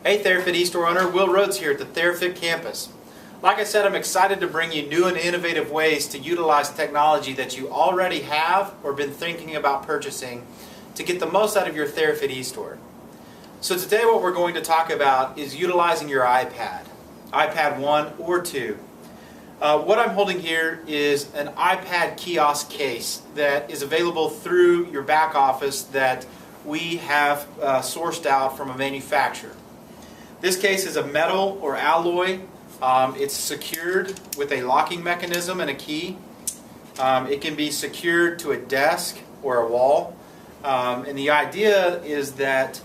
Hey Therfit eStore owner, Will Rhodes here at the Therfit campus. Like I said, I'm excited to bring you new and innovative ways to utilize technology that you already have or been thinking about purchasing to get the most out of your Therfit eStore. So today what we're going to talk about is utilizing your iPad, iPad 1 or 2. What I'm holding here is an iPad kiosk case that is available through your back office that we have sourced out from a manufacturer. This case is a metal or alloy. It's secured with a locking mechanism and a key. It can be secured to a desk or a wall. And the idea is that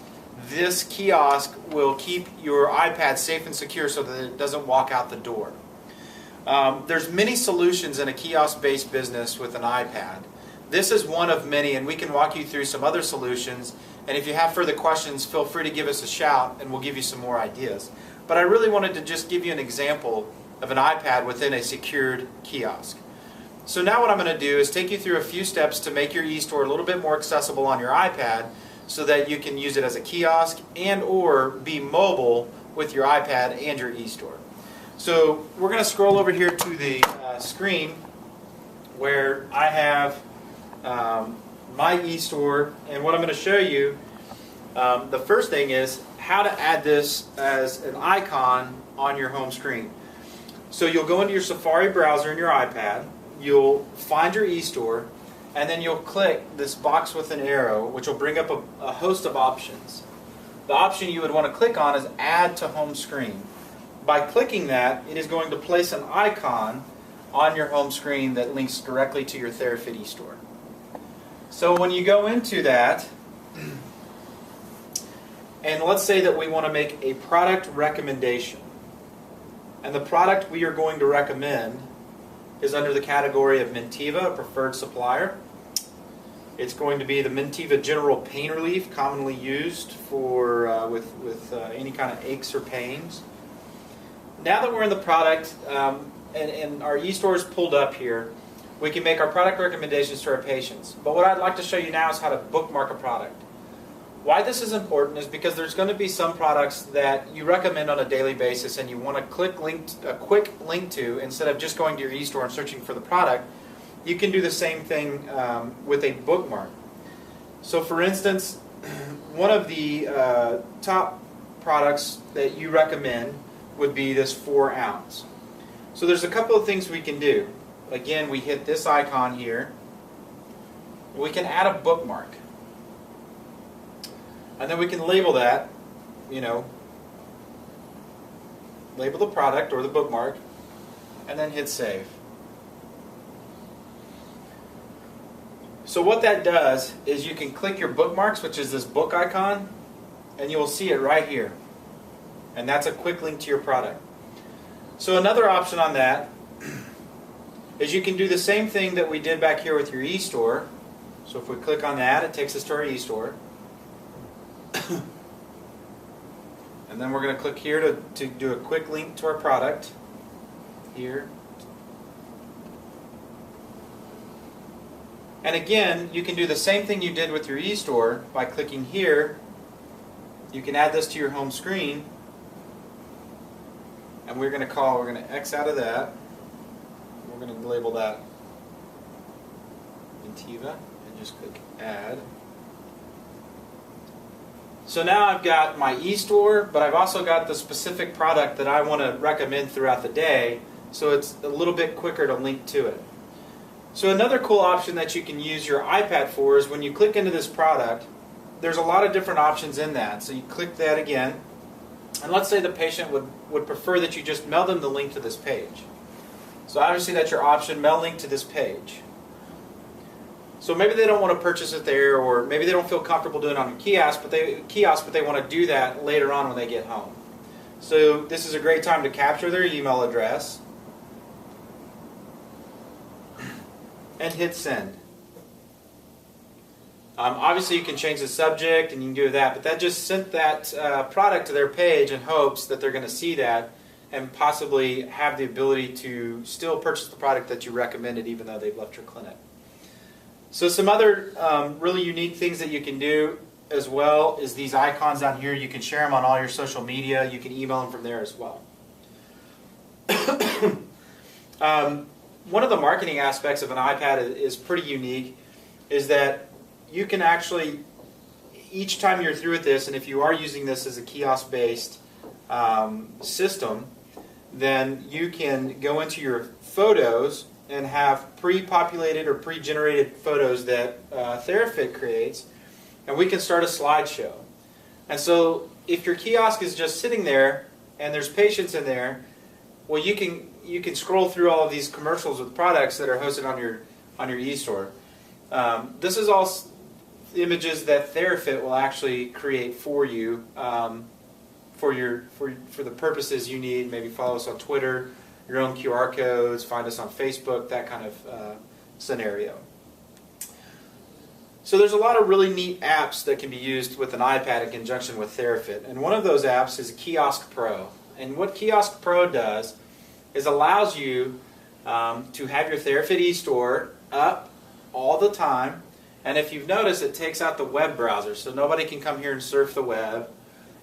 this kiosk will keep your iPad safe and secure so that it doesn't walk out the door. There's many solutions in a kiosk-based business with an iPad. This is one of many, and we can walk you through some other solutions. And if you have further questions, feel free to give us a shout and we'll give you some more ideas. But I really wanted to just give you an example of an iPad within a secured kiosk. So now what I'm going to do is take you through a few steps to make your eStore a little bit more accessible on your iPad so that you can use it as a kiosk and or be mobile with your iPad and your eStore. So we're going to scroll over here to the screen where I have my eStore, and what I'm going to show you, the first thing is how to add this as an icon on your home screen. So you'll go into your Safari browser in your iPad, you'll find your eStore, and then you'll click this box with an arrow, which will bring up a host of options. The option you would want to click on is Add to Home Screen. By clicking that, it is going to place an icon on your home screen that links directly to your Therfit eStore. So when you go into that, and let's say that we want to make a product recommendation, and the product we are going to recommend is under the category of Mentiva, a preferred supplier. It's going to be the Mentiva General Pain Relief, commonly used for with any kind of aches or pains. Now that we're in the product and our eStore is pulled up here, we can make our product recommendations to our patients. But what I'd like to show you now is how to bookmark a product. Why this is important is because there's going to be some products that you recommend on a daily basis and you want to a quick link to instead of just going to your eStore and searching for the product. You can do the same thing with a bookmark. So for instance, one of the top products that you recommend would be this 4 ounce. So there's a couple of things we can do. Again, we hit this icon here. We can add a bookmark. And then we can label that, label the product or the bookmark, and then hit save. So what that does is you can click your bookmarks, which is this book icon, and you will see it right here. And that's a quick link to your product. So another option on that is you can do the same thing that we did back here with your eStore. So if we click on that, it takes us to our eStore. And then we're going to click here to do a quick link to our product here. And again, you can do the same thing you did with your eStore by clicking here. You can add this to your home screen. And we're going to X out of that. We're going to label that Mentiva and just click Add. So now I've got my eStore, but I've also got the specific product that I want to recommend throughout the day, so it's a little bit quicker to link to it. So another cool option that you can use your iPad for is when you click into this product, there's a lot of different options in that. So you click that again, and let's say the patient would prefer that you just mail them the link to this page. So obviously that's your option, mail link to this page. So maybe they don't want to purchase it there, or maybe they don't feel comfortable doing it on a kiosk, but they want to do that later on when they get home. So this is a great time to capture their email address and hit send. Obviously you can change the subject and you can do that, but that just sent that product to their page in hopes that they're going to see that and possibly have the ability to still purchase the product that you recommended even though they've left your clinic. So some other really unique things that you can do as well is these icons down here. You can share them on all your social media. You can email them from there as well. One of the marketing aspects of an iPad is pretty unique, is that you can actually, each time you're through with this, and if you are using this as a kiosk-based system, then you can go into your photos and have pre-populated or pre-generated photos that Therfit creates, and we can start a slideshow. And so if your kiosk is just sitting there and there's patients in there, well, you can scroll through all of these commercials with products that are hosted on your eStore. This is all images that Therfit will actually create for you for the purposes you need. Maybe follow us on Twitter, your own QR codes, find us on Facebook, that kind of scenario. So there's a lot of really neat apps that can be used with an iPad in conjunction with Therfit, and one of those apps is Kiosk Pro. And what Kiosk Pro does is allows you to have your Therfit eStore up all the time. And if you've noticed, it takes out the web browser, so nobody can come here and surf the web.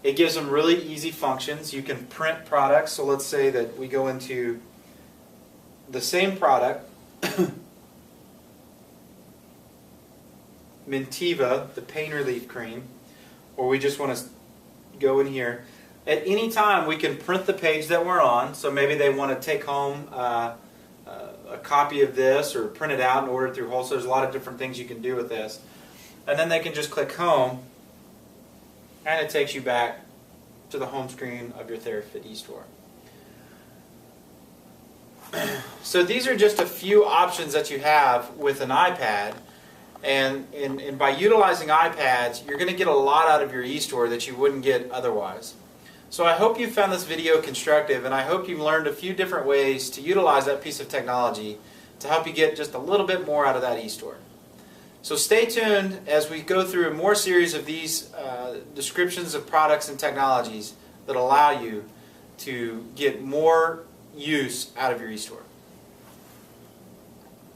It gives them really easy functions. You can print products. So let's say that we go into the same product, Mentiva, the pain relief cream, or we just want to go in here. At any time, we can print the page that we're on. So maybe they want to take home a copy of this or print it out and order it through wholesale. There's a lot of different things you can do with this. And then they can just click home, and it takes you back to the home screen of your Therfit eStore. So these are just a few options that you have with an iPad. And by utilizing iPads, you're going to get a lot out of your eStore that you wouldn't get otherwise. So I hope you found this video constructive, and I hope you've learned a few different ways to utilize that piece of technology to help you get just a little bit more out of that eStore. So stay tuned as we go through a more series of these descriptions of products and technologies that allow you to get more use out of your eStore.